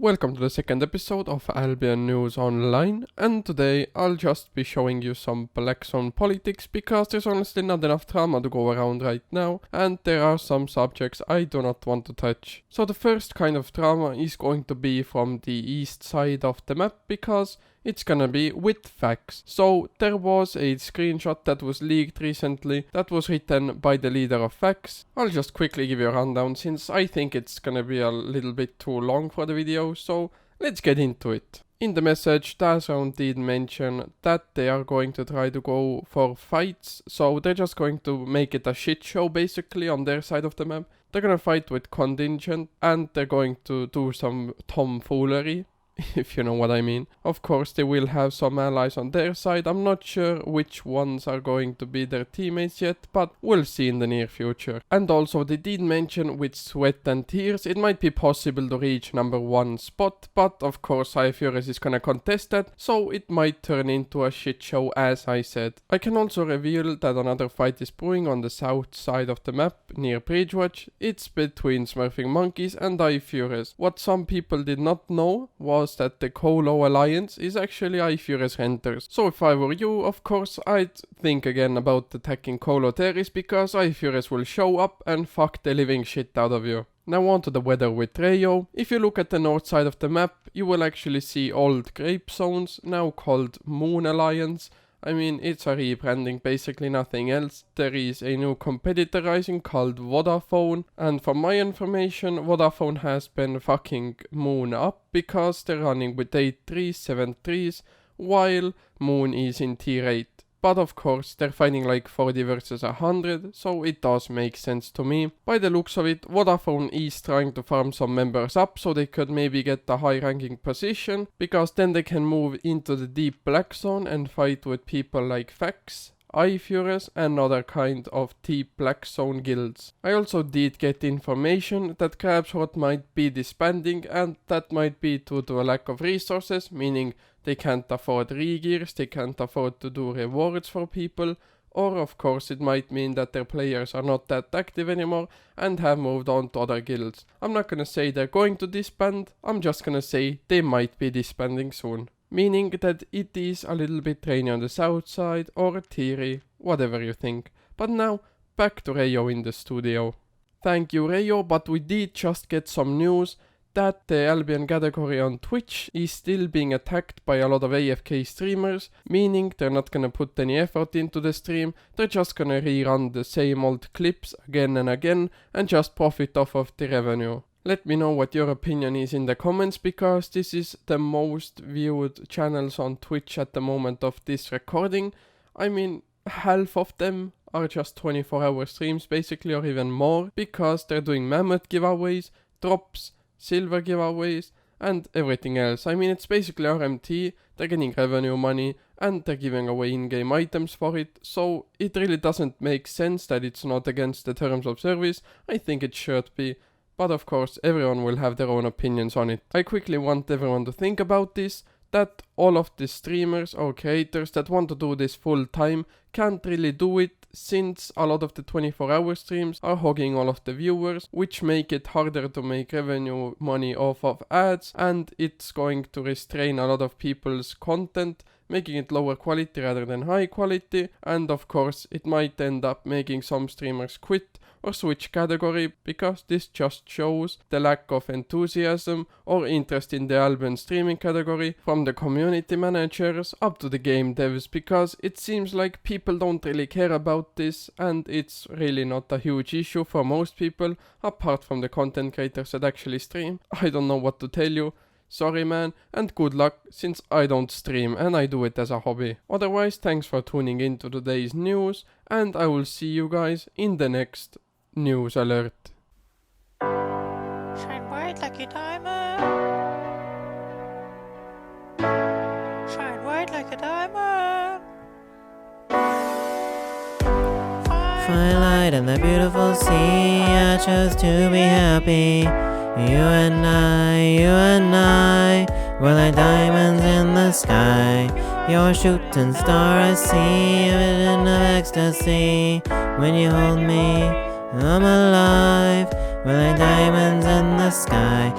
welcome to the second episode of Albion News Online, and today I'll just be showing you some Black Zone politics because there's honestly not enough drama to go around right now, and there are some subjects I do not want to touch. So the first kind of drama is going to be from the east side of the map because it's gonna be with FAX. So there was a screenshot that was leaked recently that was written by the leader of FAX. I'll just quickly give you a rundown since I think it's gonna be a little bit too long for the video, so let's get into it. In the message, Disbanding did mention that they are going to try to go for fights, so they're just going to make it a shit show basically on their side of the map. They're gonna fight with contingent and they're going to do some tomfoolery, if you know what I mean. Of course, they will have some allies on their side. I'm not sure which ones are going to be their teammates yet, but we'll see in the near future. And also, they did mention with sweat and tears, it might be possible to reach number 1 spot, but of course, AFK is gonna contest that, so it might turn into a shit show as I said. I can also reveal that another fight is brewing on the south side of the map near Bridgewatch. It's between Smurfing Monkeys and AFK. What some people did not know was that the Colo alliance is actually AFK renters. So if I were you, of course, I'd think again about attacking Colo Terris because AFK will show up and fuck the living shit out of you. Now on to the weather with Rayo. If you look at the north side of the map, you will actually see old grape zones, now called Moon Alliance. I mean, it's a rebranding, basically nothing else. There is a new competitor rising called Vodafone, and from my information, Vodafone has been fucking Moon up because they're running with 8-3s, 7-3s, while Moon is in tier 8. But of course, they're fighting like 40 versus 100, so it does make sense to me. By the looks of it, Vodafone is trying to farm some members up so they could maybe get a high ranking position, because then they can move into the deep black zone and fight with people like FAX, AFK and other kind of deep black zone guilds. I also did get information that Horde might be disbanding, and that might be due to a lack of resources, meaning they can't afford re-gears, they can't afford to do rewards for people, or of course it might mean that their players are not that active anymore and have moved on to other guilds. I'm not gonna say they're going to disband, I'm just gonna say they might be disbanding soon. Meaning that it is a little bit rainy on the south side, or teary, whatever you think. But now, back to Rayo in the studio. Thank you Rayo, but we did just get some news that the Albion category on Twitch is still being attacked by a lot of AFK streamers, meaning they're not gonna put any effort into the stream, they're just gonna rerun the same old clips again and again and just profit off of the revenue. Let me know what your opinion is in the comments, because this is the most viewed channels on Twitch at the moment of this recording. I mean, half of them are just 24-hour streams basically, or even more, because they're doing mammoth giveaways, drops, silver giveaways and everything else. I mean, it's basically RMT, they're getting revenue money and they're giving away in-game items for it, so it really doesn't make sense that it's not against the terms of service. I think it should be, but of course everyone will have their own opinions on it. I quickly want everyone to think about this, that all of the streamers or creators that want to do this full time can't really do it, since a lot of the 24-hour streams are hogging all of the viewers, which make it harder to make revenue money off of ads, and it's going to restrain a lot of people's content, making it lower quality rather than high quality, and of course it might end up making some streamers quit or switch category, because this just shows the lack of enthusiasm or interest in the Albion streaming category from the community managers up to the game devs, because it seems like people don't really care about this and it's really not a huge issue for most people apart from the content creators that actually stream. I don't know what to tell you. Sorry man, and good luck, since I don't stream and I do it as a hobby. Otherwise, thanks for tuning in to today's news, and I will see you guys in the next news alert. Shine bright like a diamond. Shine bright like a diamond. Fine light in the beautiful sea, I chose to be happy. You and I, we're like diamonds in the sky. You're a shooting star, I see, a vision of ecstasy. When you hold me, I'm alive. We're like diamonds in the sky.